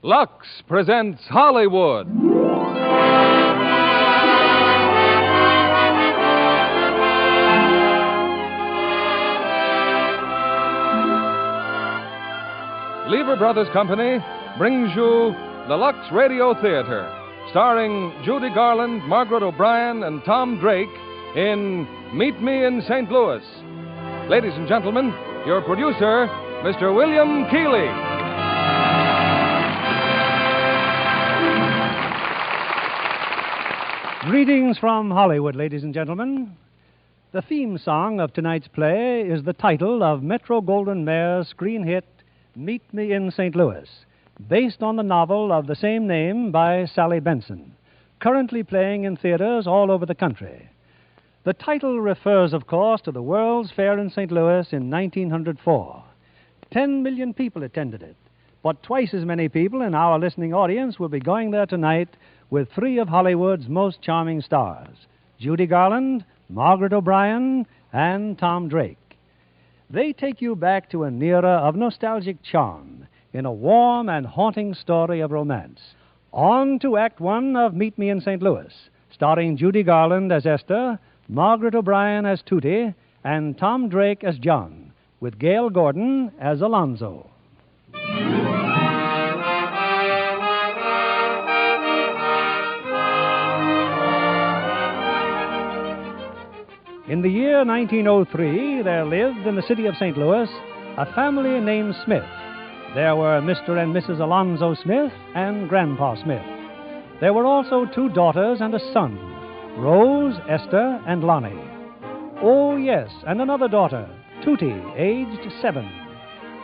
Lux presents Hollywood. Lever Brothers Company brings you the Lux Radio Theater, starring Judy Garland, Margaret O'Brien, and Tom Drake in Meet Me in St. Louis. Ladies and gentlemen, your producer, Mr. William Keighley. Greetings from Hollywood, ladies and gentlemen. The theme song of tonight's play is the title of Metro-Goldwyn-Mayer's screen hit, Meet Me in St. Louis, based on the novel of the same name by Sally Benson, currently playing in theaters all over the country. The title refers, of course, to the World's Fair in St. Louis in 1904. 10 million people attended it, but twice as many people in our listening audience will be going there tonight with three of Hollywood's most charming stars, Judy Garland, Margaret O'Brien, and Tom Drake. They take you back to an era of nostalgic charm in a warm and haunting story of romance. On to Act One of Meet Me in St. Louis, starring Judy Garland as Esther, Margaret O'Brien as Tootie, and Tom Drake as John, with Gail Gordon as Alonzo. In the year 1903, there lived in the city of St. Louis a family named Smith. There were Mr. and Mrs. Alonzo Smith and Grandpa Smith. There were also two daughters and a son, Rose, Esther, and Lonnie. Oh, yes, and another daughter, Tootie, aged 7,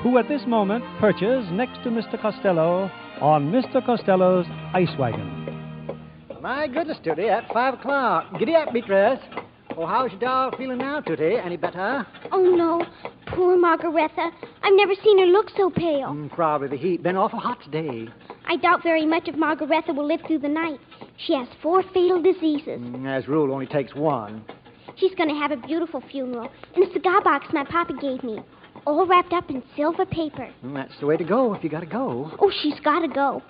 who at this moment perches next to Mr. Costello on Mr. Costello's ice wagon. My goodness, Tootie, at 5 o'clock. Giddy up, Beatrice. Oh, how's your doll feeling now, Tootie? Any better? Oh, no. Poor Margaretha. I've never seen her look so pale. Probably the heat. Been awful hot today. I doubt very much if Margaretha will live through the night. She has 4 fatal diseases. As a rule, only takes one. She's going to have a beautiful funeral in a cigar box my papa gave me, all wrapped up in silver paper. That's the way to go if you got to go. Oh, she's got to go.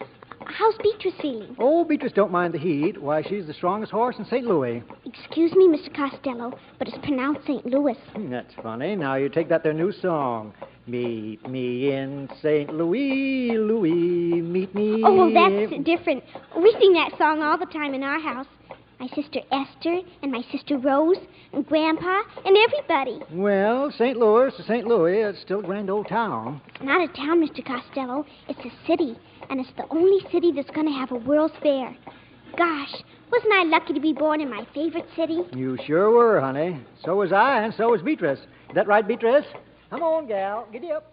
How's Beatrice feeling? Oh, Beatrice don't mind the heat. Why, she's the strongest horse in St. Louis. Excuse me, Mr. Costello, but it's pronounced St. Louis. That's funny. Now you take that their new song. Meet me in St. Louis, Louis, meet me. Oh, well, that's different. We sing that song all the time in our house. My sister Esther and my sister Rose and Grandpa and everybody. Well, St. Louis is St. Louis. It's still a grand old town. It's not a town, Mr. Costello. It's a city. And it's the only city that's going to have a World's Fair. Gosh, wasn't I lucky to be born in my favorite city? You sure were, honey. So was I, and so was Beatrice. Is that right, Beatrice? Come on, gal. Giddy up.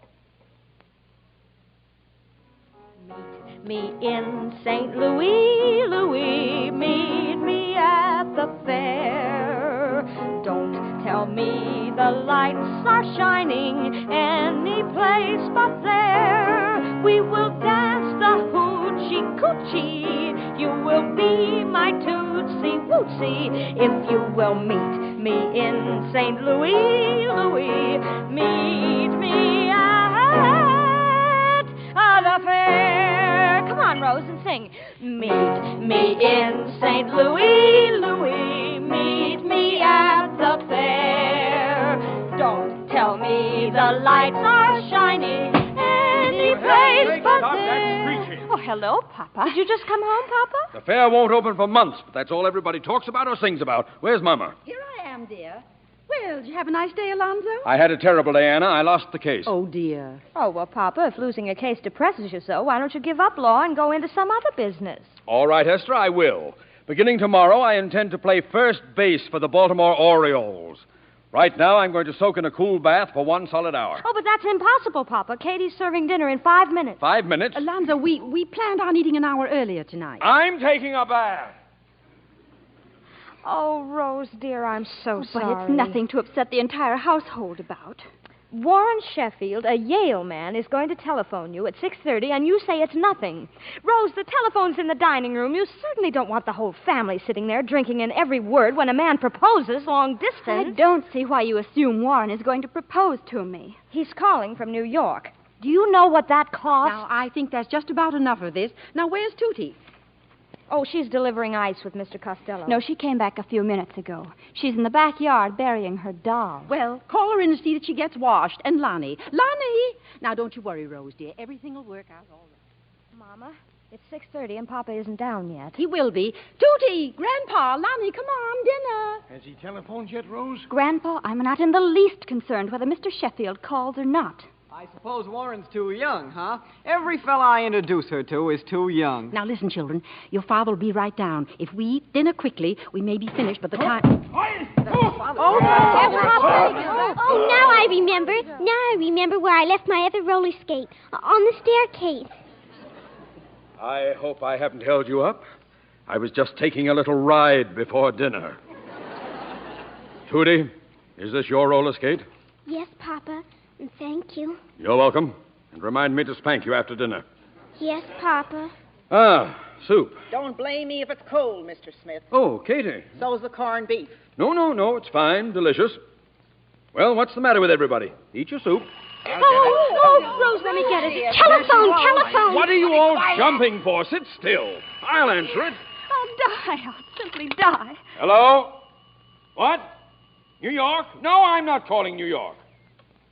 Meet me in St. Louis, Louis. Meet me at the fair. Don't tell me the lights are shining any place but there. We will dance the hoochie coochie. You will be my tootsie wootsy if you will meet me in St. Louis, Louis. Meet me at the fair. Come on, Rose, and sing. Meet me in St. Louis, Louis. Meet me at the fair. Don't tell me the lights are shining any place but there. Oh, hello, Papa. Did you just come home, Papa? The fair won't open for months, but that's all everybody talks about or sings about. Where's Mama? Here I am, dear. Well, did you have a nice day, Alonzo? I had a terrible day, Anna. I lost the case. Oh, dear. Oh, well, Papa, if losing a case depresses you so, why don't you give up law and go into some other business? All right, Esther, I will. Beginning tomorrow, I intend to play first base for the Baltimore Orioles. Right now, I'm going to soak in a cool bath for 1 solid hour. Oh, but that's impossible, Papa. Katie's serving dinner in 5 minutes. 5 minutes? Alonzo, we planned on eating an hour earlier tonight. I'm taking a bath. Oh, Rose, dear, I'm so sorry. But it's nothing to upset the entire household about. Warren Sheffield, a Yale man, is going to telephone you at 6:30, and you say it's nothing. Rose, the telephone's in the dining room. You certainly don't want the whole family sitting there drinking in every word when a man proposes long distance. I don't see why you assume Warren is going to propose to me. He's calling from New York. Do you know what that cost? Now, I think that's just about enough of this. Now, where's Tootie? Oh, she's delivering ice with Mr. Costello. No, she came back a few minutes ago. She's in the backyard burying her doll. Well, call her in and see that she gets washed. And Lonnie. Lonnie! Now, don't you worry, Rose, dear. Everything will work out all right. Mama, it's 6:30 and Papa isn't down yet. He will be. Tootie! Grandpa! Lonnie, come on, dinner! Has he telephoned yet, Rose? Grandpa, I'm not in the least concerned whether Mr. Sheffield calls or not. I suppose Warren's too young, huh? Every fella I introduce her to is too young. Now, listen, children. Your father will be right down. If we eat dinner quickly, we may be finished by the time... Oh, now I remember. Now I remember where I left my other roller skate. On the staircase. I hope I haven't held you up. I was just taking a little ride before dinner. Tootie, is this your roller skate? Yes, Papa. And thank you. You're welcome. And remind me to spank you after dinner. Yes, Papa. Ah, soup. Don't blame me if it's cold, Mr. Smith. Oh, Katie. So's the corned beef. No, it's fine. Delicious. Well, what's the matter with everybody? Eat your soup. Rose, let me get it. Telephone! What are you all jumping for? Sit still. I'll answer it. I'll simply die. Hello? What? New York? No, I'm not calling New York.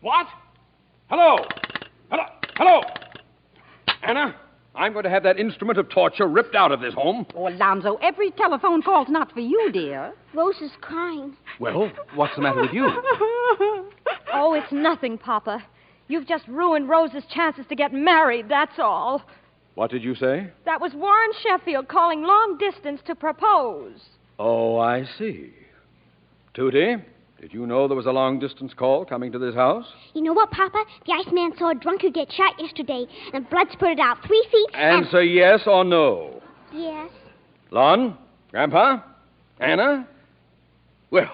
What? Hello? Hello? Anna, I'm going to have that instrument of torture ripped out of this home. Oh, Alonzo, every telephone call's not for you, dear. Rose is crying. Well, what's the matter with you? Oh, it's nothing, Papa. You've just ruined Rose's chances to get married, that's all. What did you say? That was Warren Sheffield calling long distance to propose. Oh, I see. Tootie, did you know there was a long-distance call coming to this house? You know what, Papa? The Iceman saw a drunkard get shot yesterday, and blood spurted out 3 feet. Answer yes or no. Yes. Lon? Grandpa? Anna? Well,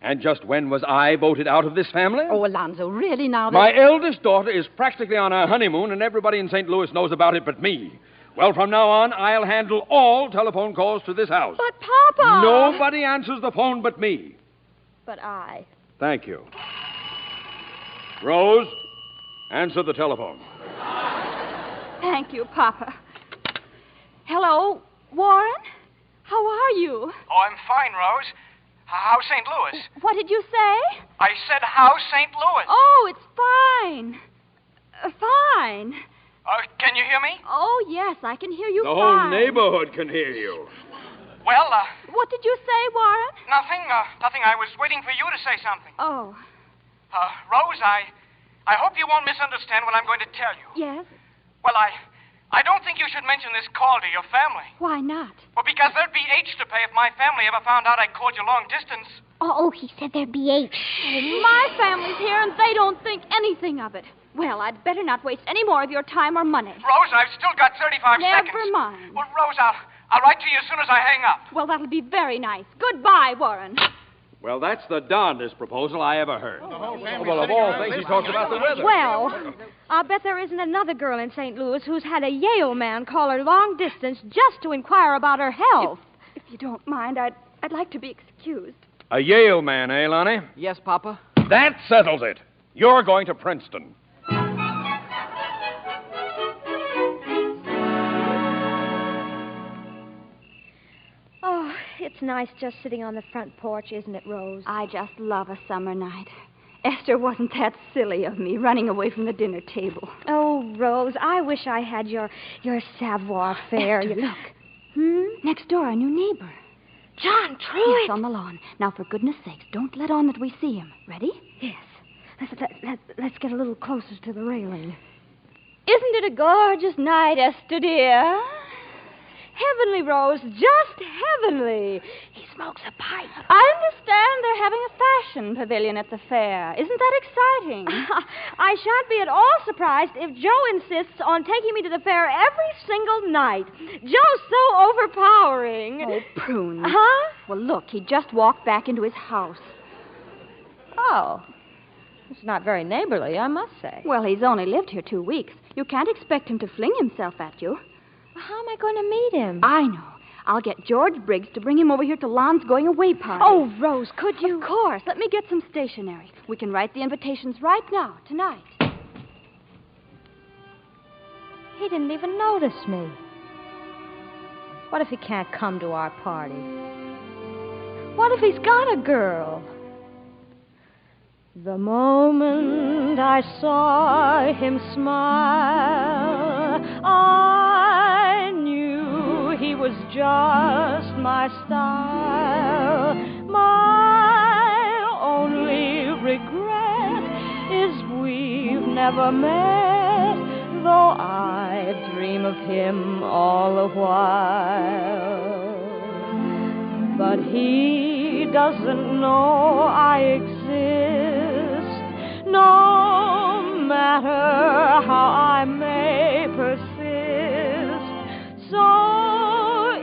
and just when was I voted out of this family? Oh, Alonzo, really now? My eldest daughter is practically on her honeymoon, and everybody in St. Louis knows about it but me. Well, from now on, I'll handle all telephone calls to this house. But, Papa... Nobody answers the phone but me. But I... Thank you. Rose, answer the telephone. Thank you, Papa. Hello, Warren? How are you? Oh, I'm fine, Rose. How's St. Louis? What did you say? I said, how's St. Louis? Oh, it's fine. Fine. Can you hear me? Oh, yes, I can hear you The fine. whole neighborhood can hear you. Well, What did you say, Warren? nothing. I was waiting for you to say something. Oh, Rose, I hope you won't misunderstand what I'm going to tell you. yes. Well, I don't think you should mention this call to your family. Why not? Well, because there'd be H to pay if my family ever found out I called you long distance. Oh, he said there'd be 8. My family's here, and they don't think anything of it. Well, I'd better not waste any more of your time or money. Rose, I've still got 35 seconds. Never mind. Well, Rose, I'll write to you as soon as I hang up. Well, that'll be very nice. Goodbye, Warren. Well, that's the darndest proposal I ever heard. Well, of all things, he talks about the weather. Well, I'll bet there isn't another girl in St. Louis who's had a Yale man call her long distance just to inquire about her health. If you don't mind, I'd like to be excused. A Yale man, eh, Lonnie? Yes, Papa? That settles it. You're going to Princeton. Oh, it's nice just sitting on the front porch, isn't it, Rose? I just love a summer night. Esther, wasn't that silly of me, running away from the dinner table? Oh, Rose, I wish I had your savoir faire. Esther, look. Next door, a new neighbor. John Truitt. Yes, on the lawn. Now, for goodness sakes, don't let on that we see him. Ready? Yes. Let's get a little closer to the railing. Isn't it a gorgeous night, Esther, dear? Heavenly, Rose, just heavenly. He smokes a pipe. I understand they're having a fashion pavilion at the fair. Isn't that exciting? I shan't be at all surprised if Joe insists on taking me to the fair every single night. Joe's so overpowering. Oh, prunes. Huh? Well, look, he just walked back into his house. Oh. It's not very neighborly, I must say. Well, he's only lived here 2 weeks. You can't expect him to fling himself at you. How am I going to meet him? I know. I'll get George Briggs to bring him over here to Lon's going-away party. Oh, Rose, could you? Of course. Let me get some stationery. We can write the invitations right now, tonight. He didn't even notice me. What if he can't come to our party? What if he's got a girl? The moment I saw him smile, I knew he was just my style. My only regret is we've never met, though I dream of him all the while. But he doesn't know I exist, no matter how I may persist. So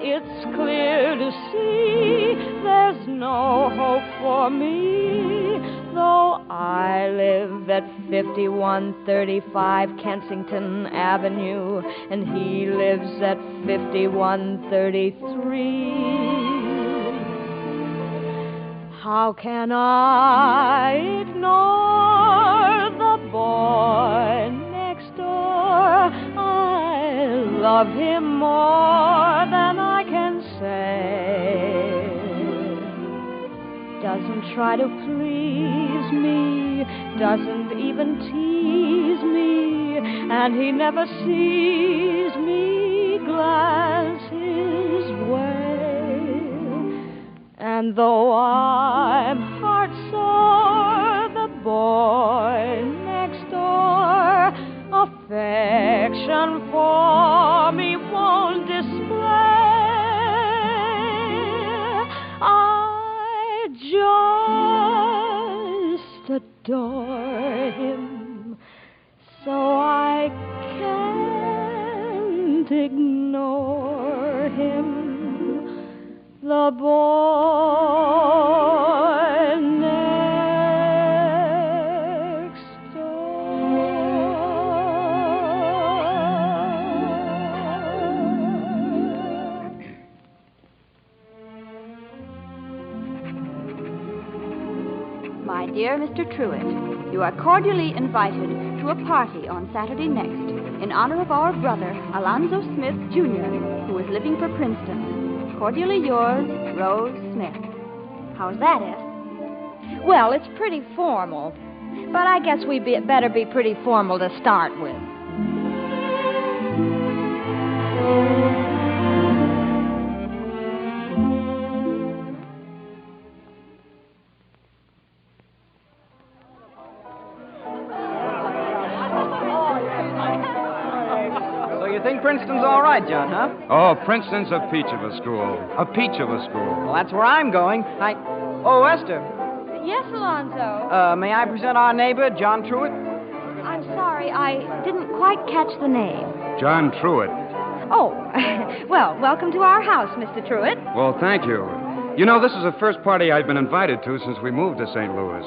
it's clear to see there's no hope for me, though I live at 5135 Kensington Avenue, and he lives at 5133. How can I ignore the boy next door? I love him more than I can say. Doesn't try to please me, doesn't even tease me, and he never sees me glance his way. And though I'm heart-sore, the boy next door affection for me won't display. I just adore him, so I can't ignore him. The boy next door. My dear Mr. Truitt, you are cordially invited to a party on Saturday next in honor of our brother, Alonzo Smith, Jr., who is living for Princeton. Cordially yours, Rose Smith. How's that, Ed? Well, it's pretty formal, but I guess we'd better be pretty formal to start with. Princeton's all right, John, huh? Oh, Princeton's a peach of a school. A peach of a school. Well, that's where I'm going. Oh, Esther. Yes, Alonzo? May I present our neighbor, John Truitt? I'm sorry, I didn't quite catch the name. John Truitt. Oh, well, welcome to our house, Mr. Truitt. Well, thank you. You know, this is the first party I've been invited to since we moved to St. Louis.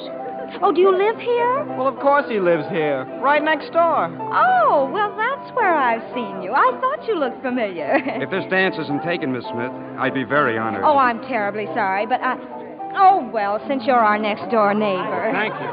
Oh, do you live here? Well, of course he lives here. Right next door. Oh, well, that's where I've seen you. I thought you looked familiar. If this dance isn't taken, Miss Smith, I'd be very honored. Oh, I'm terribly sorry, but oh, well, since you're our next-door neighbor. Thank you.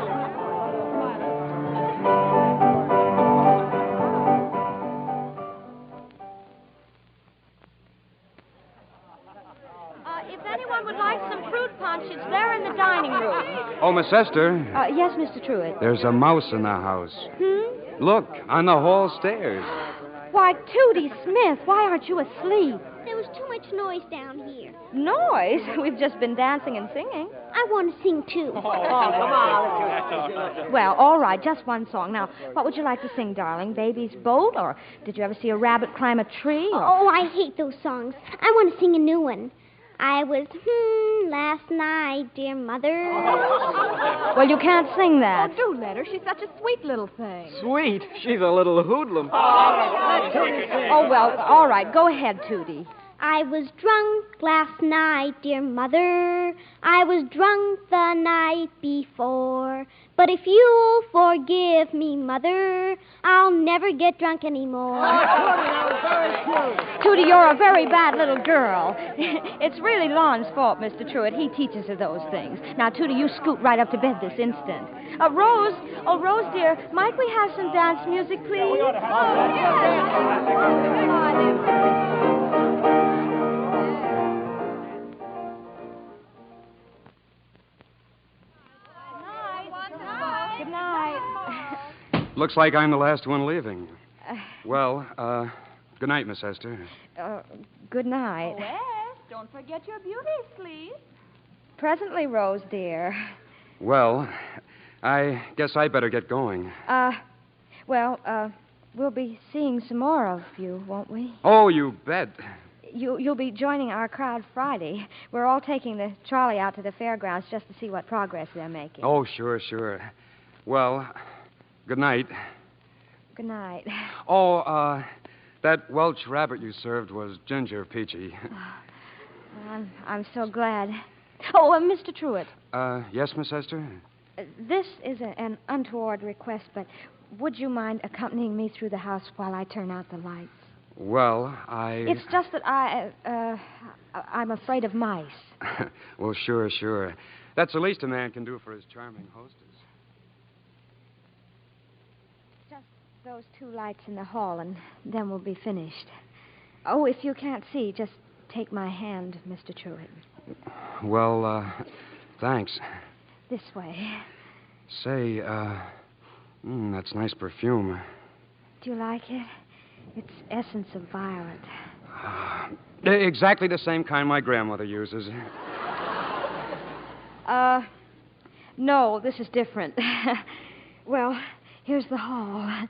It's there in the dining room. Oh, Miss Esther. Yes, Mr. Truitt. There's a mouse in the house. Look, on the hall stairs. Why, Tootie Smith, why aren't you asleep? There was too much noise down here. Noise? We've just been dancing and singing. I want to sing, too. Oh, come on. Well, all right, just one song. Now, what would you like to sing, darling? Baby's Boat? Or did you ever see a rabbit climb a tree? Or... Oh, I hate those songs. I want to sing a new one. I was, last night, dear mother. Well, you can't sing that. Oh, do let her. She's such a sweet little thing. Sweet? She's a little hoodlum. Oh, well, all right. Go ahead, Tootie. I was drunk last night, dear mother. I was drunk the night before. But if you'll forgive me, mother, I'll never get drunk anymore. Tootie, you're a very bad little girl. It's really Lon's fault, Mr. Truitt. He teaches her those things. Now, Tootie, you scoot right up to bed this instant. Rose, dear, might we have some dance music, please? Good night. Looks like I'm the last one leaving. Well, good night, Miss Esther. Good night. Oh, yes. Don't forget your beauties, please. Presently, Rose, dear. Well, I guess I better get going. We'll be seeing some more of you, won't we? Oh, you bet. You'll be joining our crowd Friday. We're all taking the trolley out to the fairgrounds just to see what progress they're making. Oh, sure. Well, good night. Good night. Oh, that Welsh rabbit you served was ginger peachy. I'm so glad. Oh, Mr. Truitt. Yes, Miss Esther? This is an untoward request, but would you mind accompanying me through the house while I turn out the lights? Well, It's just that I'm afraid of mice. Well, sure. That's the least a man can do for his charming hostess. Just those 2 lights in the hall, and then we'll be finished. Oh, if you can't see, just take my hand, Mr. Truitt. Well, thanks. This way. Say, that's nice perfume. Do you like it? It's essence of violet. Exactly the same kind my grandmother uses. No, this is different. Well, here's the hall.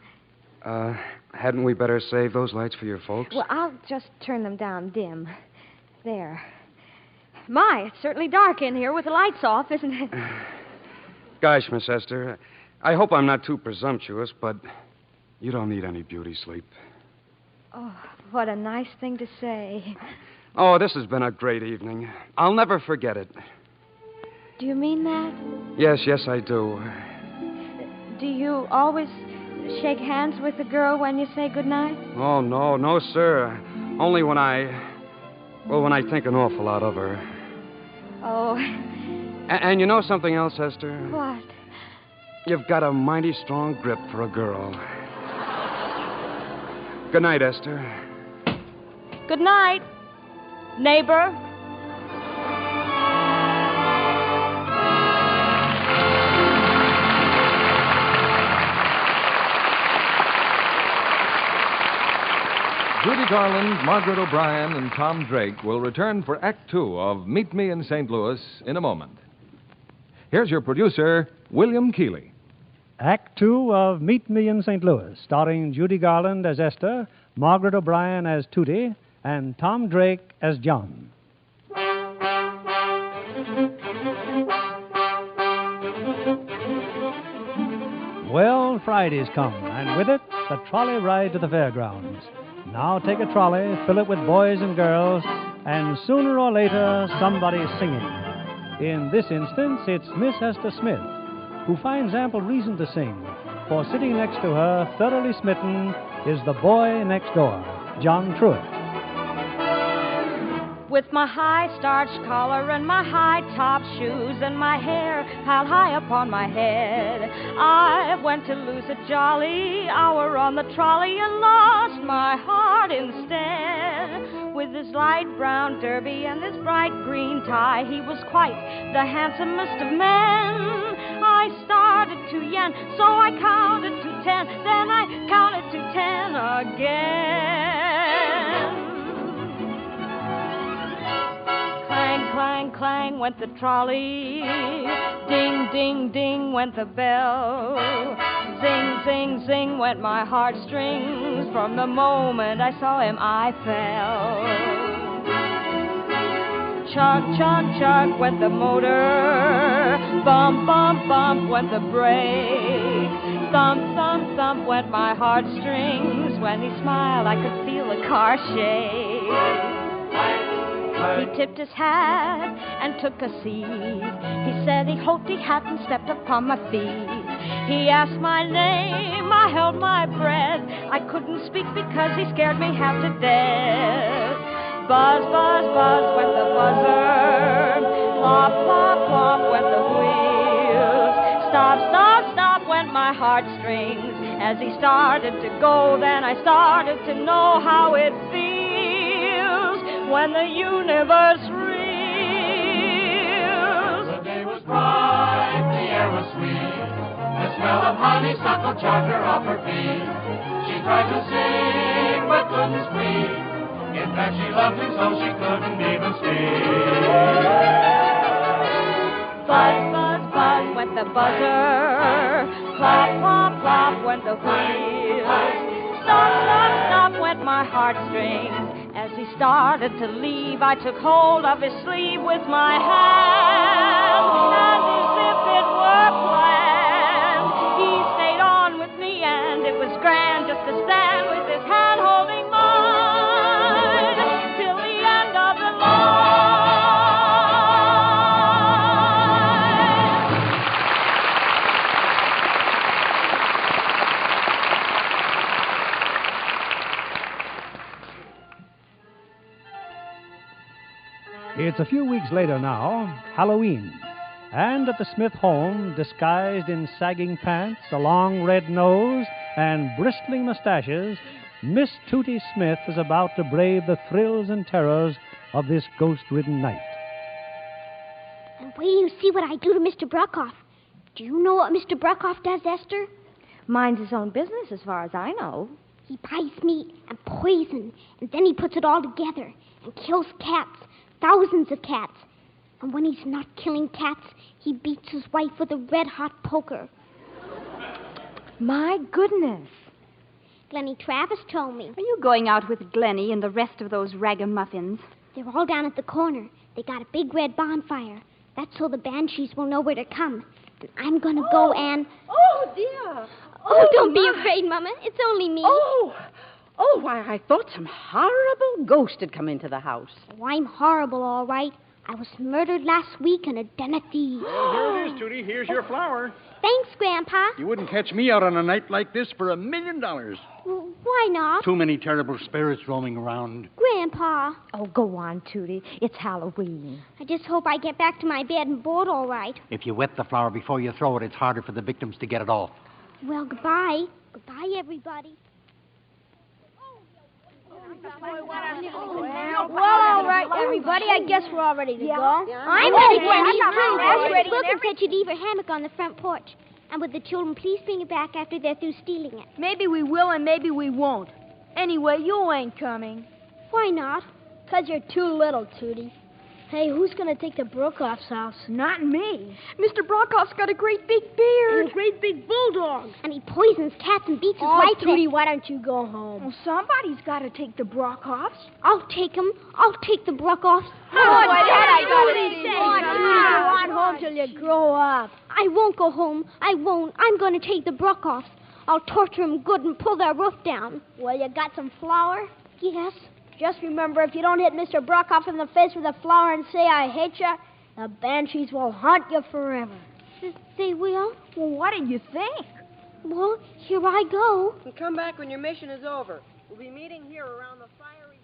Hadn't we better save those lights for your folks? Well, I'll just turn them down dim. There. My, it's certainly dark in here with the lights off, isn't it? Gosh, Miss Esther, I hope I'm not too presumptuous, but you don't need any beauty sleep. Oh, what a nice thing to say. Oh, this has been a great evening. I'll never forget it. Do you mean that? Yes, I do. Do you always shake hands with the girl when you say goodnight? Oh, no, sir. Only when I think an awful lot of her. Oh. And you know something else, Esther? What? You've got a mighty strong grip for a girl. Good night, Esther. Good night, neighbor. Judy Garland, Margaret O'Brien, and Tom Drake will return for Act Two of Meet Me in St. Louis in a moment. Here's your producer, William Keeley. Act Two of Meet Me in St. Louis, starring Judy Garland as Esther, Margaret O'Brien as Tootie, and Tom Drake as John. Well, Friday's come, and with it, the trolley ride to the fairgrounds. Now take a trolley, fill it with boys and girls, and sooner or later, somebody's singing. In this instance, it's Miss Esther Smith, who finds ample reason to sing, for sitting next to her, thoroughly smitten, is the boy next door, John Truitt. With my high starched collar and my high top shoes and my hair piled high upon my head, I went to lose a jolly hour on the trolley and lost my heart instead. With his light brown derby and his bright green tie, he was quite the handsomest of men. I started to yen, so I counted to 10, then I counted to 10 again. Clang, clang, clang went the trolley. Ding, ding, ding went the bell. Zing, zing, zing went my heartstrings. From the moment I saw him, I fell. Chug, chug, chug went the motor. Bump, bump, bump went the brake. Thump, thump, thump went my heartstrings. When he smiled, I could feel the car shake. He tipped his hat and took a seat. He said he hoped he hadn't stepped upon my feet. He asked my name, I held my breath. I couldn't speak because he scared me half to death. buzz, buzz, buzz went the buzzer. Clop, clop, clop went the wheels. Stop, stop, stop went my heartstrings. As he started to go, then I started to know how it feels when the universe reels. The day was bright, the air was sweet. The smell of honeysuckle charmed her off her feet. She tried to sing, but couldn't speak. In fact, she loved him so she couldn't even speak. Buzz, buzz, buzz went the buzzer. Plop, plop, plop went the wheels. Stop, stop, stop went my heartstrings. As he started to leave, I took hold of his sleeve with my hand. And as if it were planned, he stayed on with me, and it was grand just to stand with his hand holding mine till the end of the line. It's a few weeks later now, Halloween, and at the Smith home, disguised in sagging pants, a long red nose, and bristling mustaches, Miss Tootie Smith is about to brave the thrills and terrors of this ghost-ridden night. And wait till you see what I do to Mr. Brokoff. Do you know what Mr. Brokoff does, Esther? Minds his own business, as far as I know. He buys meat and poison, and then he puts it all together and kills cats. Thousands of cats. And when he's not killing cats, he beats his wife with a red-hot poker. My goodness. Glennie Travis told me. Are you going out with Glennie and the rest of those ragamuffins? They're all down at the corner. They got a big red bonfire. That's so the banshees will know where to come. And I'm going to go and... Oh, dear. Oh, don't be afraid, Mama. It's only me. Oh, why, I thought some horrible ghost had come into the house. Oh, I'm horrible, all right. I was murdered last week in a den of thieves. Well, here it is, Tootie. Here's your flower. Thanks, Grandpa. You wouldn't catch me out on a night like this for $1 million. Well, why not? Too many terrible spirits roaming around. Grandpa. Oh, go on, Tootie. It's Halloween. I just hope I get back to my bed and board all right. If you wet the flower before you throw it, it's harder for the victims to get it off. Well, goodbye. Goodbye, everybody. Well, all right, everybody. I guess we're all ready to go. I'm ready, Glennie. Miss Wilkins said she'd leave her hammock on the front porch. And would the children please bring it back after they're through stealing it? Maybe we will and maybe we won't. Anyway, you ain't coming. Why not? 'Cause you're too little, Tootie. Hey, who's going to take the Brokoff's house? Not me. Mr. Brokoff's got a great big beard. And a great big bulldog. And he poisons cats and beats his wife. Tootie, why don't you go home? Well, somebody's got to take the Brokoffs. I'll take him. I'll take the Brokoffs. Go on home till you grow up. I won't go home. I won't. I'm going to take the Brokoffs. I'll torture them good and pull their roof down. Well, you got some flour? Yes. Just remember, if you don't hit Mr. Brokoff in the face with a flower and say, I hate you, the banshees will haunt you forever. They will? Well, what did you think? Well, here I go. And come back when your mission is over. We'll be meeting here around the fiery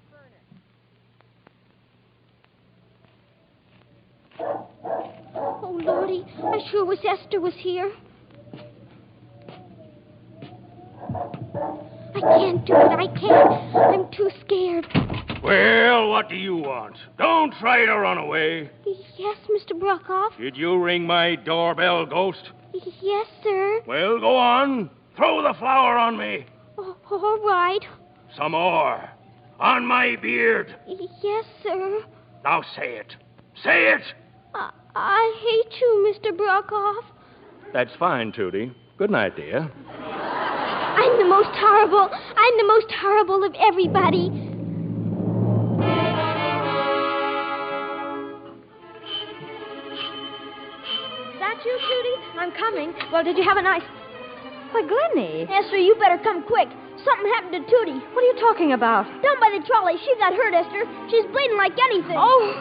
furnace. Oh, Lordy, I sure wish Esther was here. I can't do it. I can't. I'm too scared. Well, what do you want? Don't try to run away. Yes, Mr. Brokoff. Did you ring my doorbell, Ghost? Yes, sir. Well, go on. Throw the flour on me. Oh, all right. Some more. On my beard. Yes, sir. Now say it. Say it. I hate you, Mr. Brokoff. That's fine, Tootie. Good night, dear. I'm the most horrible of everybody. Is that you, Tootie? I'm coming. Well, did you have a nice... Why, Glennie. Esther, you better come quick. Something happened to Tootie. What are you talking about? Down by the trolley. She got hurt, Esther. She's bleeding like anything. Oh!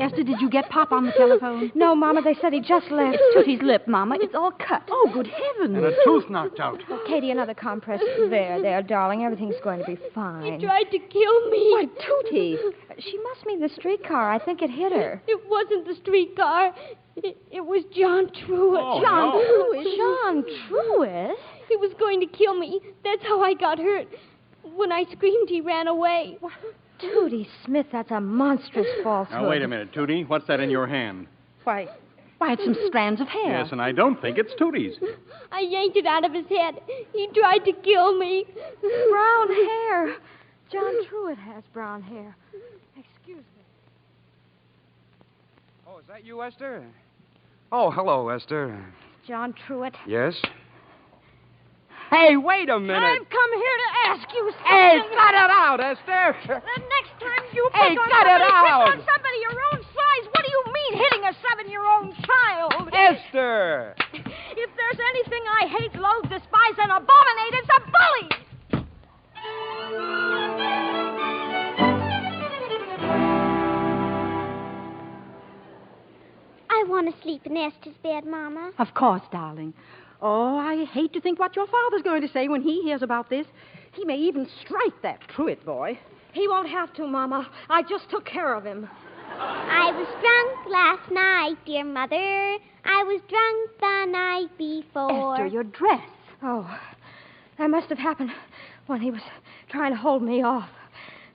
Esther, did you get Pop on the telephone? No, Mama, they said he just left. It's Tootie's lip, Mama. It's all cut. Oh, good heavens. And a tooth knocked out. Oh, Katie, another compress. There, darling. Everything's going to be fine. He tried to kill me. Why, Tootie. She must mean the streetcar. I think it hit her. It wasn't the streetcar. It was John Truitt. Oh, John no. Truitt? John Truitt? He was going to kill me. That's how I got hurt. When I screamed, he ran away. Tootie Smith, that's a monstrous falsehood. Now, wait a minute, Tootie. What's that in your hand? Why, it's some strands of hair. Yes, and I don't think it's Tootie's. I yanked it out of his head. He tried to kill me. Brown hair. John Truitt has brown hair. Excuse me. Oh, is that you, Esther? Oh, hello, Esther. John Truitt. Yes? Hey, wait a minute. I've come here to ask you something. Hey, cut it out, Esther. The next time you Hey, pick on cut it somebody, out. pick on somebody your own size. What do you mean hitting a 7-year-old child? Esther! If there's anything I hate, loathe, despise, and abominate, it's a bully. I want to sleep in Esther's bed, Mama. Of course, darling. Oh, I hate to think what your father's going to say when he hears about this. He may even strike that Truitt boy. He won't have to, Mama. I just took care of him. I was drunk last night, dear Mother. I was drunk the night before. Esther, your dress. Oh, that must have happened when he was trying to hold me off.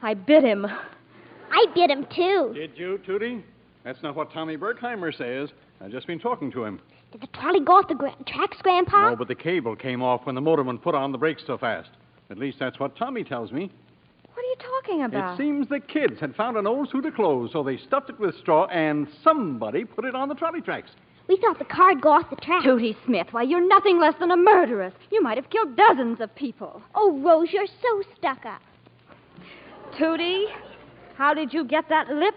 I bit him. I bit him, too. Did you, Tootie? That's not what Tommy Berkheimer says. I've just been talking to him. Did the trolley go off the tracks, Grandpa? No, but the cable came off when the motorman put on the brakes so fast. At least that's what Tommy tells me. What are you talking about? It seems the kids had found an old suit of clothes, so they stuffed it with straw, and somebody put it on the trolley tracks. We thought the car'd go off the track. Tootie Smith, why, you're nothing less than a murderess. You might have killed dozens of people. Oh, Rose, you're so stuck up. Tootie, how did you get that lip?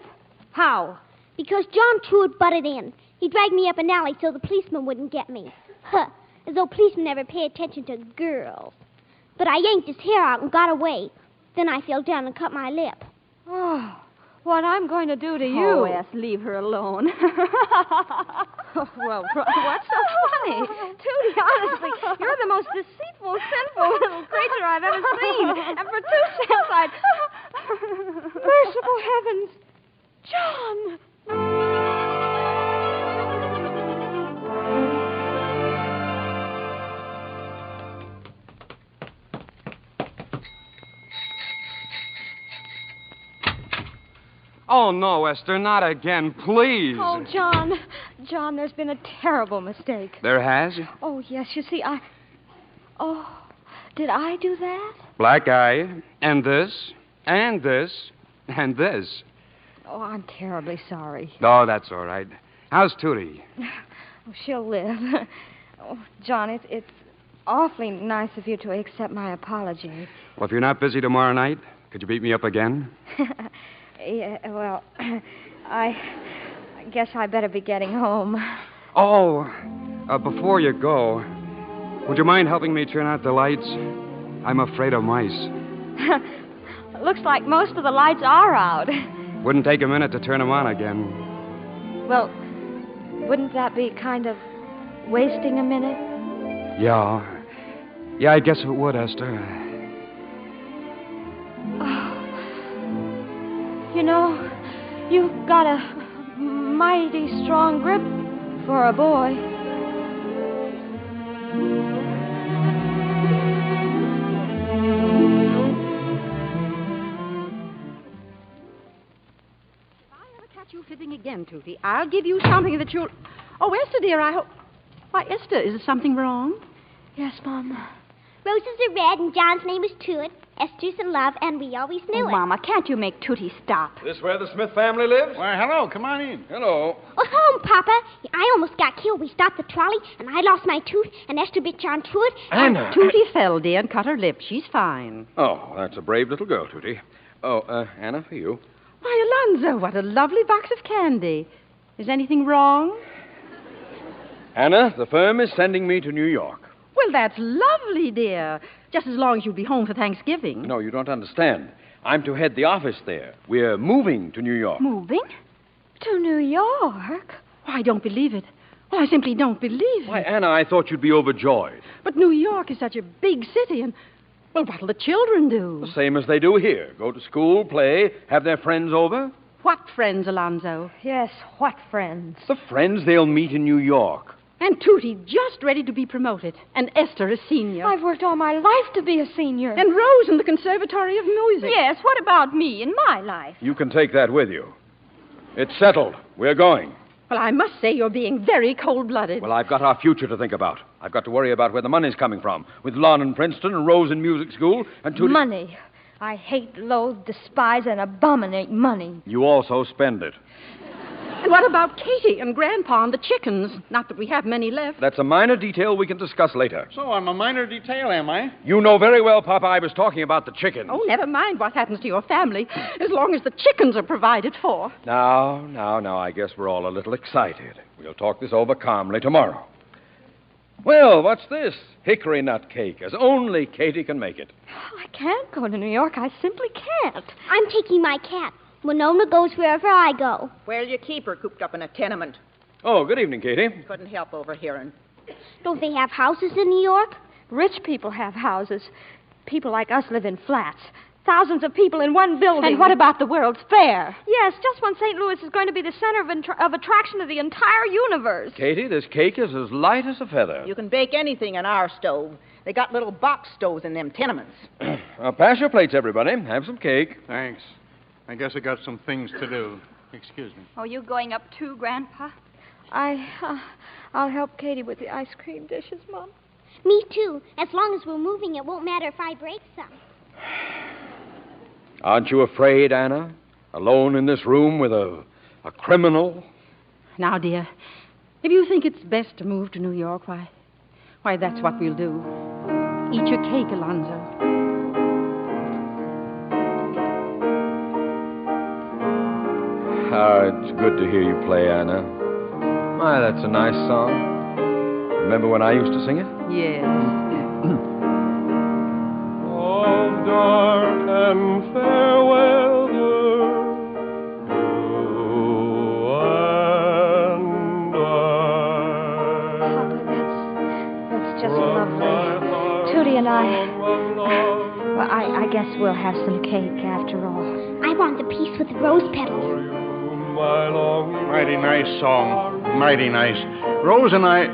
How? Because John Truitt butted in. He dragged me up an alley so the policeman wouldn't get me. Huh, as though policemen never pay attention to girls. But I yanked his hair out and got away. Then I fell down and cut my lip. Oh, what I'm going to do to you. Oh, yes, leave her alone. Oh, well, what's so funny? Tootie, honestly, you're the most deceitful, sinful little creature I've ever seen. And for 2 cents, I'd... Merciful heavens! John! Oh, no, Esther, not again, please. Oh, John, there's been a terrible mistake. There has? Oh, yes, you see, Oh, did I do that? Black eye, and this, and this, and this. Oh, I'm terribly sorry. Oh, that's all right. How's Tootie? Oh, she'll live. Oh, John, it's awfully nice of you to accept my apology. Well, if you're not busy tomorrow night, could you beat me up again? Yeah, well, I guess I better be getting home. Oh, before you go, would you mind helping me turn out the lights? I'm afraid of mice. Looks like most of the lights are out. Wouldn't take a minute to turn them on again. Well, wouldn't that be kind of wasting a minute? Yeah. Yeah, I guess it would, Esther. You know, you've got a mighty strong grip for a boy. If I ever catch you fibbing again, Tootie, I'll give you something that you'll... Oh, Esther, dear, I hope... Why, Esther, is there something wrong? Yes, Mom. Roses are red, and John's name is Truitt. Esther's in love, and we always knew it. Mama, can't you make Tootie stop? This where the Smith family lives? Why, hello, come on in. Hello. Oh, home, Papa. I almost got killed. We stopped the trolley, and I lost my tooth, and Esther bit John Truitt. Anna. Tootie fell, dear, and cut her lip. She's fine. Oh, that's a brave little girl, Tootie. Oh, Anna, for you. Why, Alonzo, what a lovely box of candy. Is anything wrong? Anna, the firm is sending me to New York. Well, that's lovely, dear. Just as long as you'll be home for Thanksgiving. No, you don't understand. I'm to head the office there. We're moving to New York. Moving? To New York? I don't believe it. Well, I simply don't believe it. Why, Anna, I thought you'd be overjoyed. But New York is such a big city, and, well, what'll the children do? The same as they do here. Go to school, play, have their friends over. What friends, Alonzo? Yes, what friends? The friends they'll meet in New York. And Tootie just ready to be promoted. And Esther a senior. I've worked all my life to be a senior. And Rose in the Conservatory of Music. Yes, what about me in my life? You can take that with you. It's settled. We're going. Well, I must say you're being very cold-blooded. Well, I've got our future to think about. I've got to worry about where the money's coming from. With Lon in Princeton and Rose in music school and Tootie... Money. I hate, loathe, despise, and abominate money. You also spend it. And what about Katie and Grandpa and the chickens? Not that we have many left. That's a minor detail we can discuss later. So I'm a minor detail, am I? You know very well, Papa, I was talking about the chickens. Oh, never mind what happens to your family, as long as the chickens are provided for. Now, I guess we're all a little excited. We'll talk this over calmly tomorrow. Well, what's this? Hickory nut cake, as only Katie can make it. I can't go to New York. I simply can't. I'm taking my cat. Winona goes wherever I go. Where'll you keep her cooped up in a tenement? Oh, good evening, Katie. Couldn't help overhearing. Don't they have houses in New York? Rich people have houses. People like us live in flats. Thousands of people in one building. And what about the World's Fair? Yes, just when St. Louis is going to be the center of attraction of the entire universe. Katie, this cake is as light as a feather. You can bake anything in our stove. They got little box stoves in them tenements. Pass your plates, everybody. Have some cake. Thanks. I guess I got some things to do. Excuse me. Are you going up too, Grandpa? I'll help Katie with the ice cream dishes, Mom. Me too. As long as we're moving, it won't matter if I break some. Aren't you afraid, Anna? Alone in this room with a criminal? Now, dear, if you think it's best to move to New York, why, that's what we'll do. Eat your cake, Alonzo. It's good to hear you play, Anna. My, that's a nice song. Remember when I used to sing it? Yes. All dark and fair weather, you and I. Papa, that's just lovely. Tootie and well, I guess we'll have some cake after all. I want the piece with the rose petals. Mighty nice song. Mighty nice. Rose and I...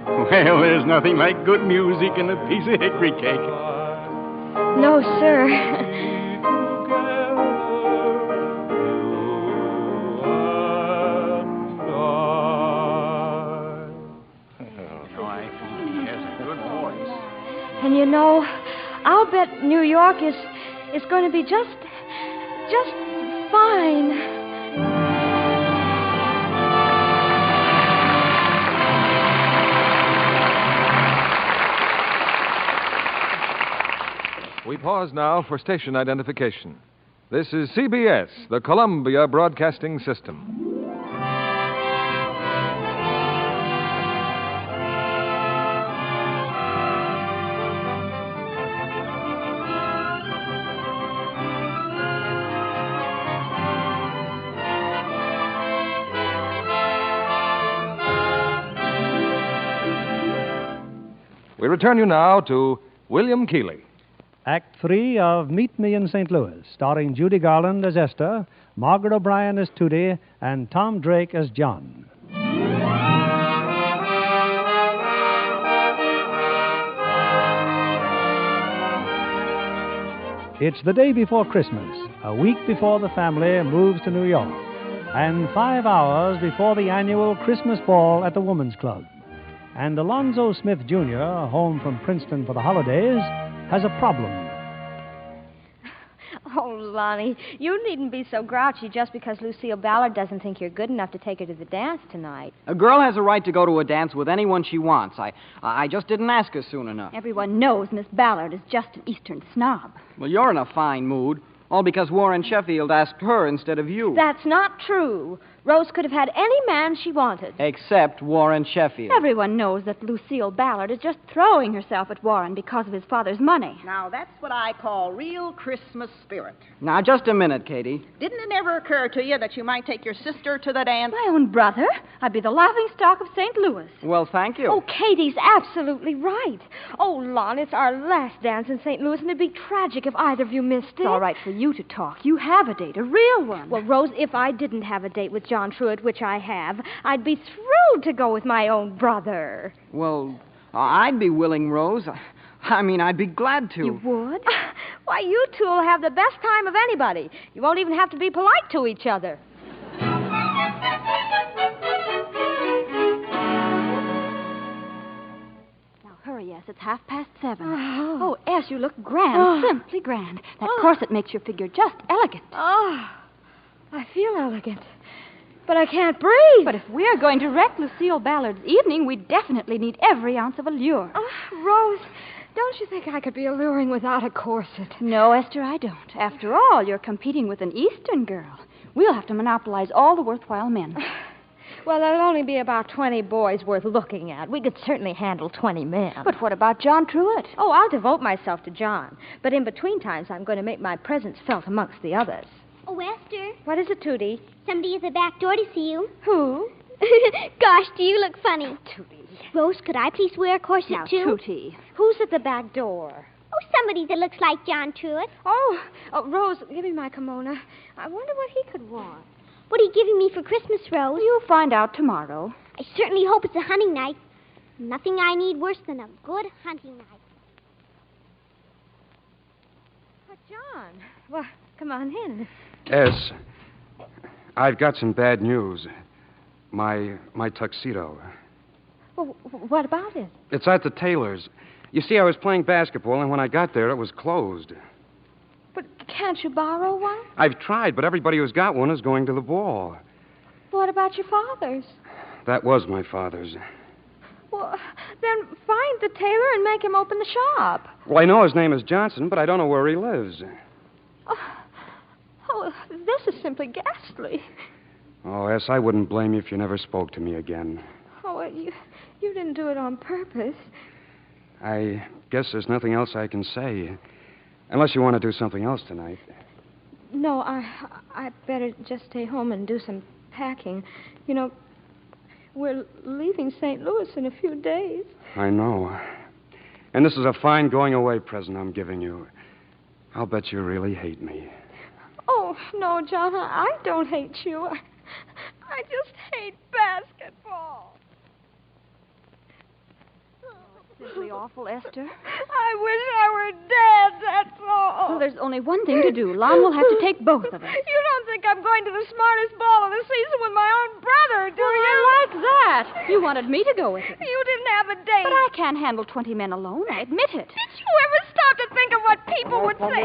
Well, there's nothing like good music and a piece of hickory cake. No, sir. I think he has a good voice. And you know, I'll bet New York is going to be just fine. We pause now for station identification. This is CBS, the Columbia Broadcasting System. We return you now to William Keighley. Act 3 of Meet Me in St. Louis, starring Judy Garland as Esther, Margaret O'Brien as Tootie, and Tom Drake as John. It's the day before Christmas, a week before the family moves to New York, and 5 hours before the annual Christmas ball at the Woman's Club. And Alonzo Smith, Jr., home from Princeton for the holidays, has a problem. Oh, Lonnie, you needn't be so grouchy just because Lucille Ballard doesn't think you're good enough to take her to the dance tonight. A girl has a right to go to a dance with anyone she wants. I just didn't ask her soon enough. Everyone knows Miss Ballard is just an Eastern snob. Well, you're in a fine mood. All because Warren Sheffield asked her instead of you. That's not true. Rose could have had any man she wanted. Except Warren Sheffield. Everyone knows that Lucille Ballard is just throwing herself at Warren because of his father's money. Now, that's what I call real Christmas spirit. Now, just a minute, Katie. Didn't it ever occur to you that you might take your sister to the dance? My own brother? I'd be the laughingstock of St. Louis. Well, thank you. Oh, Katie's absolutely right. Oh, Lon, it's our last dance in St. Louis, and it'd be tragic if either of you missed it. It's all right for you to talk. You have a date, a real one. Well, Rose, if I didn't have a date with John Truitt, which I have, I'd be thrilled to go with my own brother. Well, I'd be willing, Rose. I mean, I'd be glad to. You would? Why, you two will have the best time of anybody. You won't even have to be polite to each other. Hurry, yes, it's 7:30. Oh, S, you look grand, simply grand. That corset makes your figure just elegant. Oh, I feel elegant. But I can't breathe. But if we're going to wreck Lucille Ballard's evening, we definitely need every ounce of allure. Oh, Rose, don't you think I could be alluring without a corset? No, Esther, I don't. After all, you're competing with an Eastern girl. We'll have to monopolize all the worthwhile men. Well, there'll only be about 20 boys worth looking at. We could certainly handle 20 men. But what about John Truitt? Oh, I'll devote myself to John. But in between times, I'm going to make my presence felt amongst the others. Oh, Esther. What is it, Tootie? Somebody at the back door to see you. Who? Gosh, do you look funny. Tootie. Rose, could I please wear a corset, now, too? Tootie. Who's at the back door? Oh, somebody that looks like John Truitt. Oh, Rose, give me my kimono. I wonder what he could want. What are you giving me for Christmas, Rose? You'll find out tomorrow. I certainly hope it's a hunting knife. Nothing I need worse than a good hunting knife. But, John, well, come on in. S, I've got some bad news. My tuxedo. Well, what about it? It's at the tailor's. You see, I was playing basketball, and when I got there, it was closed. But can't you borrow one? I've tried, but everybody who's got one is going to the ball. What about your father's? That was my father's. Well, then find the tailor and make him open the shop. Well, I know his name is Johnson, but I don't know where he lives. Oh, this is simply ghastly. Oh, S, I wouldn't blame you if you never spoke to me again. Oh, you didn't do it on purpose. I guess there's nothing else I can say. Unless you want to do something else tonight. No, I better just stay home and do some packing. You know, we're leaving St. Louis in a few days. I know. And this is a fine going-away present I'm giving you. I'll bet you really hate me. Oh, no, John, I don't hate you. I just hate basketball. Simply awful, Esther. I wish I were dead, that's all. Well, there's only one thing to do. Lon will have to take both of us. You don't think I'm going to the smartest ball of the season with my own brother, do you? I like that. You wanted me to go with him. You didn't have a date. But I can't handle 20 men alone. I admit it. Did you ever stop to think of what people would say?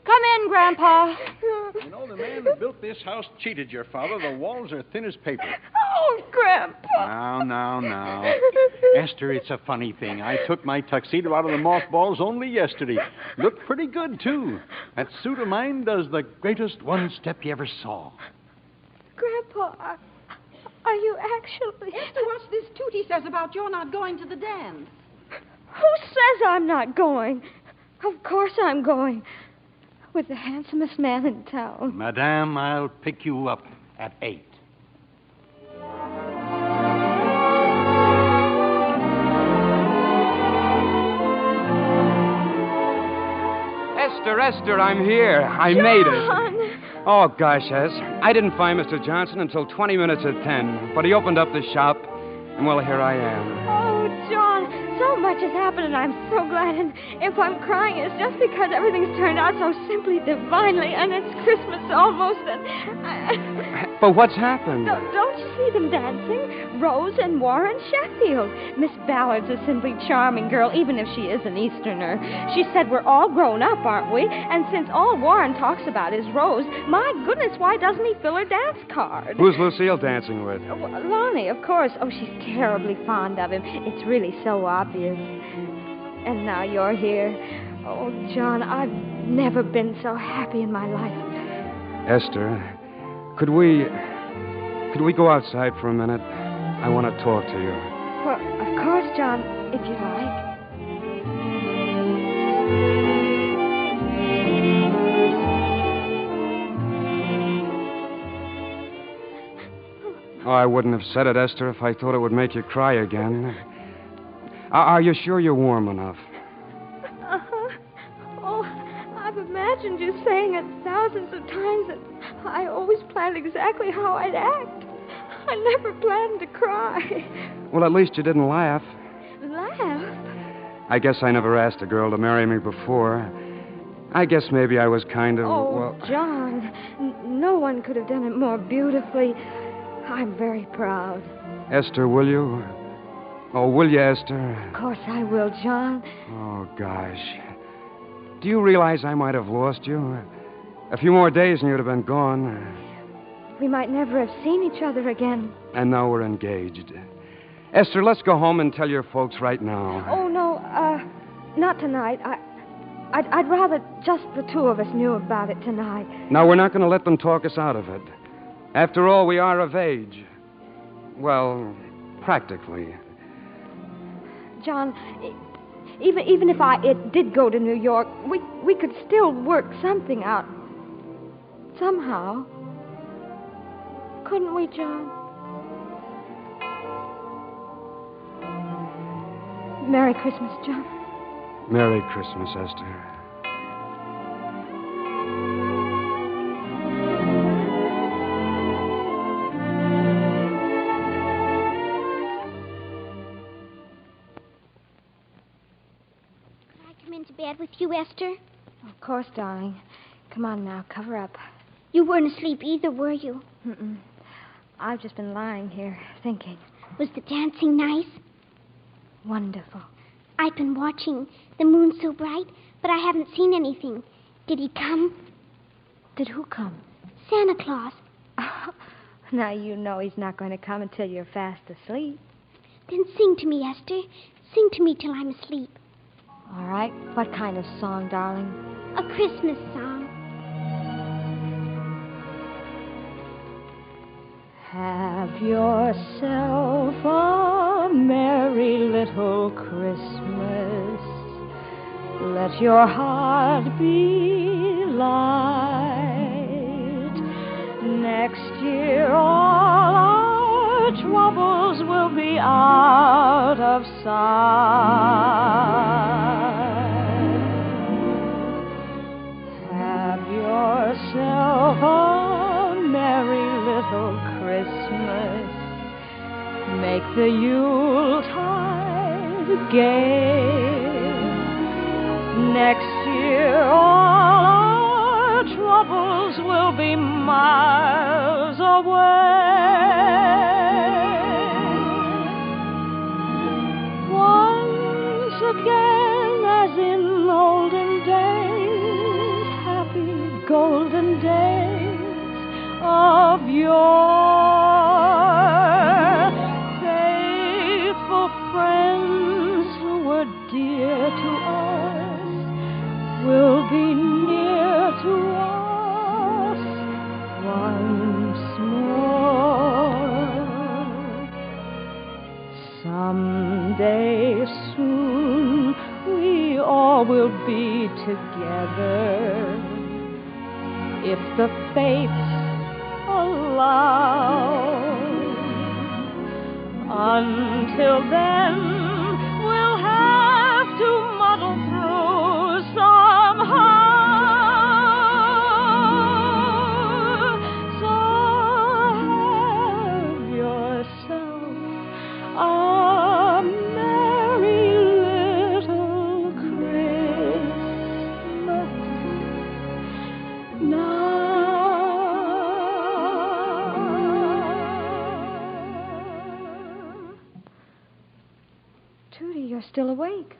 Come in, Grandpa. You know, the man who built this house cheated your father. The walls are thin as paper. Oh, Grandpa. Now. Esther, it's a funny thing. I took my tuxedo out of the mothballs only yesterday. Looked pretty good, too. That suit of mine does the greatest one step you ever saw. Grandpa, are you actually... Esther, what's this Tootie says about your not going to the dance? Who says I'm not going? Of course I'm going. With the handsomest man in town. Madame, I'll pick you up at 8. Esther, I'm here. I made it. Oh, gosh, S. I didn't find Mr. Johnson until 20 minutes at 10, but he opened up the shop, and, well, here I am. Oh, John, so much has happened, and I'm so glad. And if I'm crying, it's just because everything's turned out so simply divinely, and it's Christmas almost, and... But what's happened? Don't you see them dancing? Rose and Warren Sheffield. Miss Ballard's a simply charming girl, even if she is an Easterner. She said we're all grown up, aren't we? And since all Warren talks about is Rose, my goodness, why doesn't he fill her dance card? Who's Lucille dancing with? Lonnie, of course. Oh, she's terribly fond of him. It's really so obvious. And now you're here. Oh, John, I've never been so happy in my life. Esther, could we Could we go outside for a minute? I want to talk to you. Well, of course, John, if you like. Oh, I wouldn't have said it, Esther, if I thought it would make you cry again. Are you sure you're warm enough? Uh-huh. Oh, I've imagined you saying it thousands of times, and I always planned exactly how I'd act. I never planned to cry. Well, at least you didn't laugh. Laugh? I guess I never asked a girl to marry me before. I guess maybe I was kind of, Oh, John, no one could have done it more beautifully. I'm very proud. Esther, will you? Oh, will you, Esther? Of course I will, John. Oh, gosh. Do you realize I might have lost you? A few more days and you'd have been gone. We might never have seen each other again. And now we're engaged. Esther, let's go home and tell your folks right now. Oh, no, not tonight. I'd rather just the two of us knew about it tonight. Now, we're not going to let them talk us out of it. After all, we are of age. Well, practically. John, even if it did go to New York, we could still work something out. Somehow. Couldn't we, John? Merry Christmas, John. Merry Christmas, Esther. Bed with you, Esther? Of course, darling. Come on now, cover up. You weren't asleep either, were you? Mm-mm. I've just been lying here, thinking. Was the dancing nice? Wonderful. I've been watching. The moon's so bright, but I haven't seen anything. Did he come? Did who come? Santa Claus. Oh, now you know he's not going to come until you're fast asleep. Then sing to me, Esther. Sing to me till I'm asleep. All right. What kind of song, darling? A Christmas song. Have yourself a merry little Christmas. Let your heart be light. Next year all our troubles will be out of sight. Yourself a merry little Christmas. Make the Yuletide gay. Next year all our troubles will be miles away. Once again, as in olden days, golden days of yore. Faithful friends who were dear to us will be near to us once more. Someday soon we all will be together, if the fates allow. Until then, we'll have to muddle through somehow. So have yourself a merry little Christmas now. You're still awake.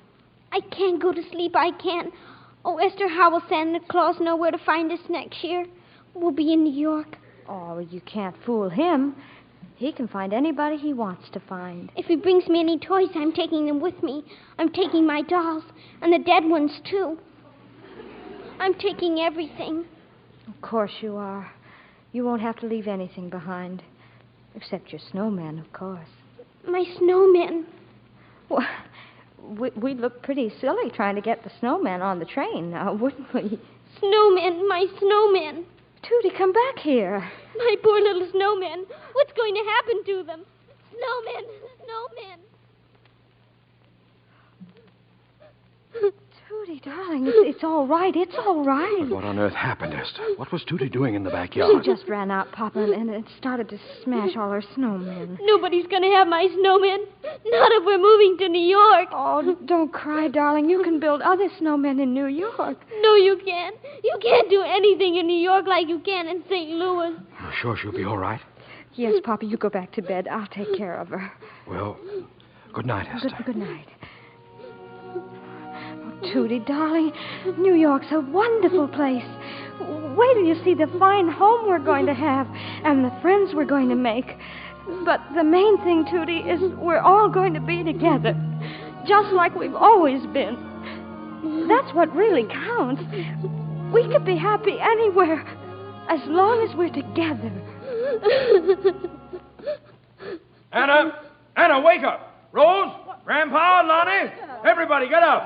I can't go to sleep. I can't. Oh, Esther, how will Santa Claus know where to find us next year? We'll be in New York. Oh, you can't fool him. He can find anybody he wants to find. If he brings me any toys, I'm taking them with me. I'm taking my dolls, and the dead ones, too. I'm taking everything. Of course you are. You won't have to leave anything behind. Except your snowman, of course. My snowman. Well, we'd look pretty silly trying to get the snowman on the train now, wouldn't we? Snowman, my snowman. Tootie, come back here. My poor little snowman. What's going to happen to them? Snowman, snowman. Tootie, darling, it's all right. It's all right. But what on earth happened, Esther? What was Tootie doing in the backyard? She just ran out, Papa, and it started to smash all her snowmen. Nobody's going to have my snowman. Not if we're moving to New York. Oh, don't cry, darling. You can build other snowmen in New York. No, you can't. You can't do anything in New York like you can in St. Louis. You're sure she'll be all right? Yes, Papa, you go back to bed. I'll take care of her. Well, good night, Esther. Good night. Tootie, darling, New York's a wonderful place. Wait till you see the fine home we're going to have and the friends we're going to make. But the main thing, Tootie, is we're all going to be together, just like we've always been. That's what really counts. We could be happy anywhere as long as we're together. Anna, wake up. Rose, Grandpa, Lonnie, everybody get up.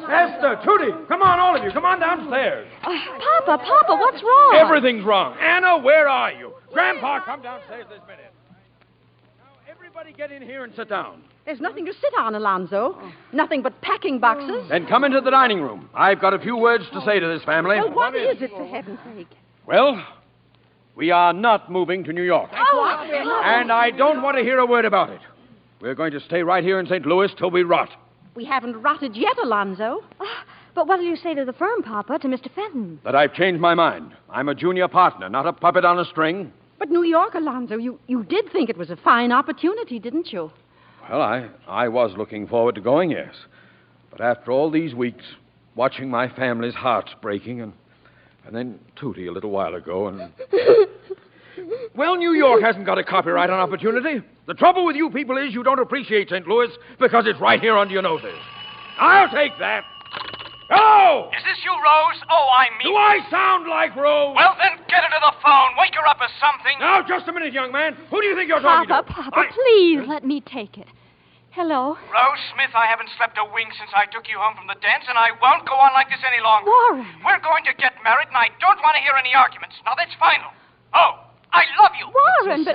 Esther, Tootie, come on, all of you. Come on downstairs. Papa, what's wrong? Everything's wrong. Anna, where are you? Grandpa, come downstairs this minute. Now, everybody get in here and sit down. There's nothing to sit on, Alonzo. Nothing but packing boxes. Then come into the dining room. I've got a few words to say to this family. Well, what is it, for heaven's sake? Well, we are not moving to New York. And I don't want to hear a word about it. We're going to stay right here in St. Louis till we rot. We haven't rotted yet, Alonzo. But what will you say to the firm, Papa, to Mr. Fenton? That I've changed my mind. I'm a junior partner, not a puppet on a string. But New York, Alonzo, you did think it was a fine opportunity, didn't you? Well, I was looking forward to going, yes. But after all these weeks, watching my family's hearts breaking, and then Tootie a little while ago, and... Well, New York hasn't got a copyright on opportunity. The trouble with you people is you don't appreciate St. Louis because it's right here under your noses. I'll take that. Oh! Is this you, Rose? Oh, I mean... Do I sound like Rose? Well, then get her to the phone. Wake her up or something. Now, just a minute, young man. Who do you think you're talking to? Papa, please let me take it. Hello? Rose Smith, I haven't slept a wink since I took you home from the dance, and I won't go on like this any longer. Warren. We're going to get married, and I don't want to hear any arguments. Now, that's final. Oh, I love you. Warren.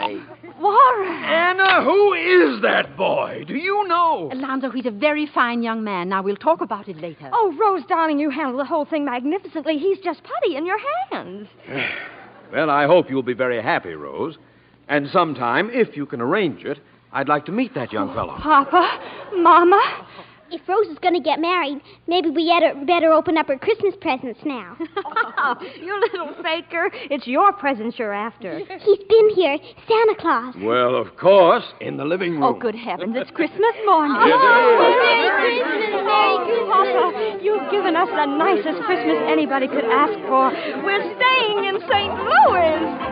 Anna, who is that boy? Do you know? Alonzo, he's a very fine young man. Now, we'll talk about it later. Oh, Rose, darling, you handled the whole thing magnificently. He's just putty in your hands. Well, I hope you'll be very happy, Rose. And sometime, if you can arrange it, I'd like to meet that young fellow. Papa, Mama. If Rose is going to get married, maybe we better open up her Christmas presents now. Oh, you little faker. It's your presents you're after. He's been here, Santa Claus. Well, of course, in the living room. Oh, good heavens, it's Christmas morning. Merry Christmas, Merry Christmas. Papa, you've given us the nicest Christmas anybody could ask for. We're staying in St. Louis.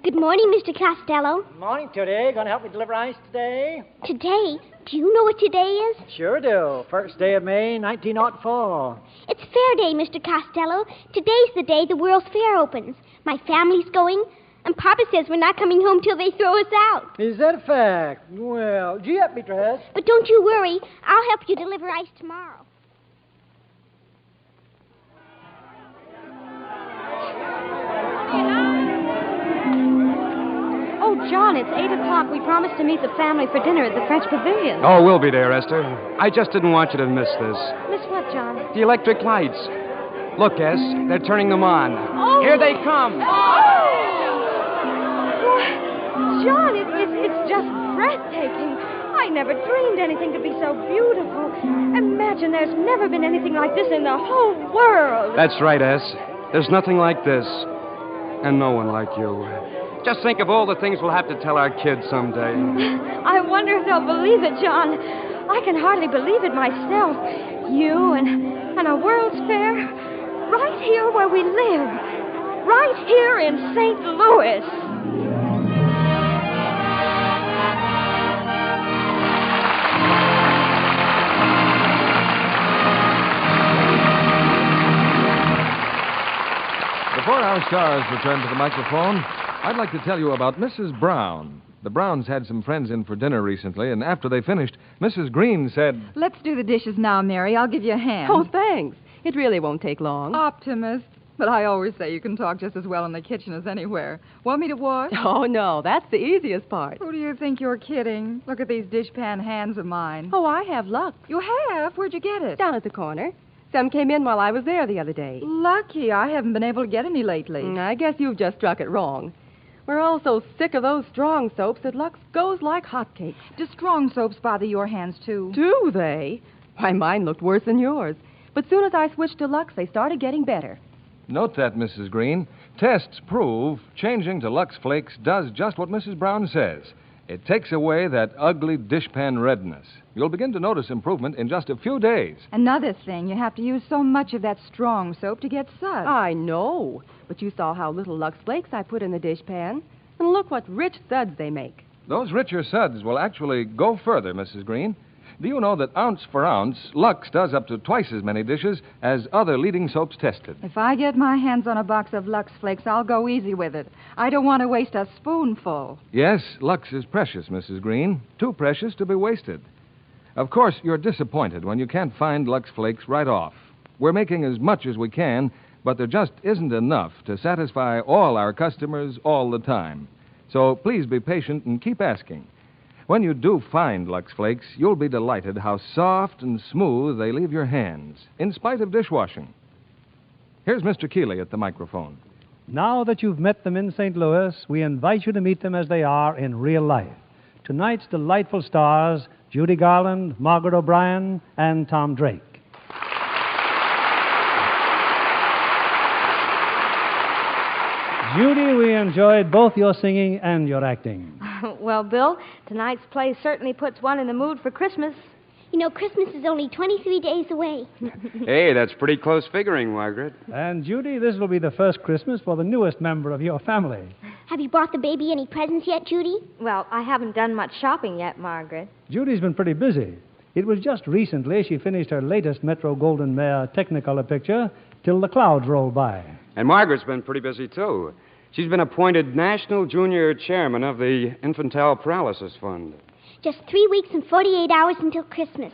Good morning, Mr. Costello. Morning, Tootie. Going to help me deliver ice today? Today? Do you know what today is? Sure do. First day of May, 1904. It's Fair Day, Mr. Costello. Today's the day the World's Fair opens. My family's going, and Papa says we're not coming home till they throw us out. Is that a fact? Well, gee up, Beatrice. But don't you worry. I'll help you deliver ice tomorrow. Oh, John, it's 8 o'clock. We promised to meet the family for dinner at the French Pavilion. Oh, we'll be there, Esther. I just didn't want you to miss this. Miss what, John? The electric lights. Look, Es, they're turning them on. Oh. Here they come. John, it's just breathtaking. I never dreamed anything could be so beautiful. Imagine there's never been anything like this in the whole world. That's right, Es. There's nothing like this. And no one like you. Just think of all the things we'll have to tell our kids someday. I wonder if they'll believe it, John. I can hardly believe it myself. You and a World's Fair right here where we live. Right here in St. Louis. Before our stars return to the microphone, I'd like to tell you about Mrs. Brown. The Browns had some friends in for dinner recently, and after they finished, Mrs. Green said, "Let's do the dishes now, Mary. I'll give you a hand." Oh, thanks. It really won't take long. Optimist. But I always say you can talk just as well in the kitchen as anywhere. Want me to wash? Oh, no, that's the easiest part. Who do you think you're kidding? Look at these dishpan hands of mine. Oh, I have luck. You have? Where'd you get it? Down at the corner. Some came in while I was there the other day. Lucky. I haven't been able to get any lately. I guess you've just struck it wrong. We're all so sick of those strong soaps that Lux goes like hotcakes. Do strong soaps bother your hands, too? Do they? Why, mine looked worse than yours. But soon as I switched to Lux, they started getting better. Note that, Mrs. Green. Tests prove changing to Lux Flakes does just what Mrs. Brown says. It takes away that ugly dishpan redness. You'll begin to notice improvement in just a few days. Another thing, you have to use so much of that strong soap to get suds. I know, but you saw how little Lux Flakes I put in the dishpan. And look what rich suds they make. Those richer suds will actually go further, Mrs. Green. Do you know that ounce for ounce, Lux does up to twice as many dishes as other leading soaps tested? If I get my hands on a box of Lux Flakes, I'll go easy with it. I don't want to waste a spoonful. Yes, Lux is precious, Mrs. Green. Too precious to be wasted. Of course, you're disappointed when you can't find Lux Flakes right off. We're making as much as we can, but there just isn't enough to satisfy all our customers all the time. So please be patient and keep asking. When you do find Lux Flakes, you'll be delighted how soft and smooth they leave your hands, in spite of dishwashing. Here's Mr. Keeley at the microphone. Now that you've met them in St. Louis, we invite you to meet them as they are in real life. Tonight's delightful stars, Judy Garland, Margaret O'Brien, and Tom Drake. Judy, we enjoyed both your singing and your acting. Well, Bill, tonight's play certainly puts one in the mood for Christmas. You know, Christmas is only 23 days away. Hey, that's pretty close figuring, Margaret. And, Judy, this will be the first Christmas for the newest member of your family. Have you bought the baby any presents yet, Judy? Well, I haven't done much shopping yet, Margaret. Judy's been pretty busy. It was just recently she finished her latest Metro Goldwyn Mayer Technicolor picture, Till the Clouds Roll By. And Margaret's been pretty busy, too. She's been appointed National Junior Chairman of the Infantile Paralysis Fund. Just 3 weeks and 48 hours until Christmas.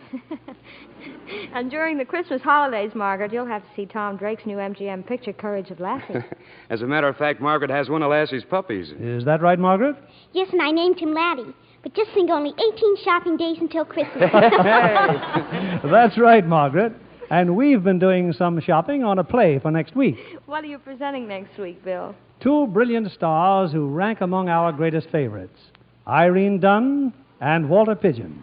And during the Christmas holidays, Margaret, you'll have to see Tom Drake's new MGM picture, Courage of Lassie. As a matter of fact, Margaret has one of Lassie's puppies. Is that right, Margaret? Yes, and I named him Laddie. But just think, only 18 shopping days until Christmas. That's right, Margaret. And we've been doing some shopping on a play for next week. What are you presenting next week, Bill? Two brilliant stars who rank among our greatest favorites, Irene Dunn and Walter Pidgeon.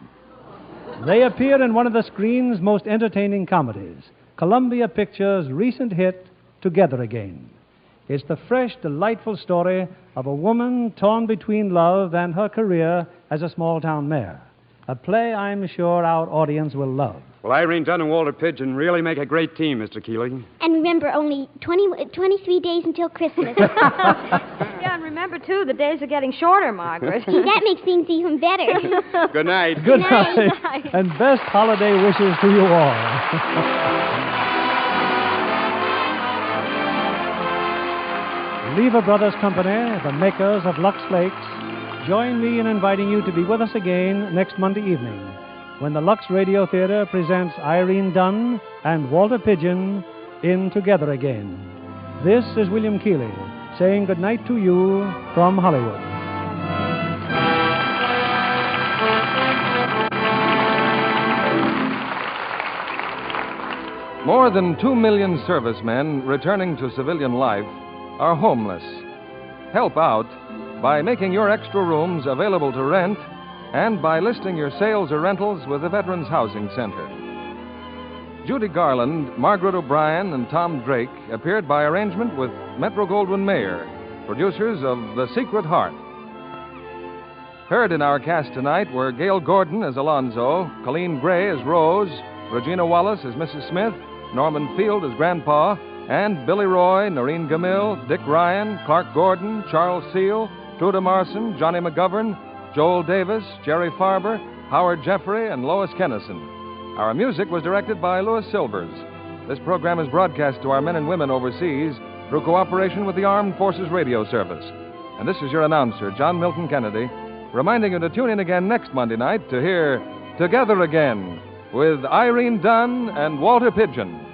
They appear in one of the screen's most entertaining comedies, Columbia Pictures' recent hit, Together Again. It's the fresh, delightful story of a woman torn between love and her career as a small-town mayor. A play I'm sure our audience will love. Well, Irene Dunn and Walter Pidgeon really make a great team, Mr. Keeley. And remember, only 23 days until Christmas. Yeah, and remember, too, the days are getting shorter, Margaret. That makes things even better. Good night. Good night. And best holiday wishes to you all. Lever Brothers Company, the makers of Lux Flakes, join me in inviting you to be with us again next Monday evening when the Lux Radio Theater presents Irene Dunn and Walter Pidgeon in Together Again. This is William Keeley saying good night to you from Hollywood. More than 2 million servicemen returning to civilian life are homeless. Help out by making your extra rooms available to rent and by listing your sales or rentals with the Veterans Housing Center. Judy Garland, Margaret O'Brien, and Tom Drake appeared by arrangement with Metro Goldwyn Mayer, producers of The Secret Heart. Heard in our cast tonight were Gail Gordon as Alonzo, Colleen Gray as Rose, Regina Wallace as Mrs. Smith, Norman Field as Grandpa, and Billy Roy, Noreen Gamil, Dick Ryan, Clark Gordon, Charles Seal, Truda Marson, Johnny McGovern, Joel Davis, Jerry Farber, Howard Jeffrey, and Lois Kennison. Our music was directed by Louis Silvers. This program is broadcast to our men and women overseas through cooperation with the Armed Forces Radio Service. And this is your announcer, John Milton Kennedy, reminding you to tune in again next Monday night to hear Together Again with Irene Dunn and Walter Pidgeon.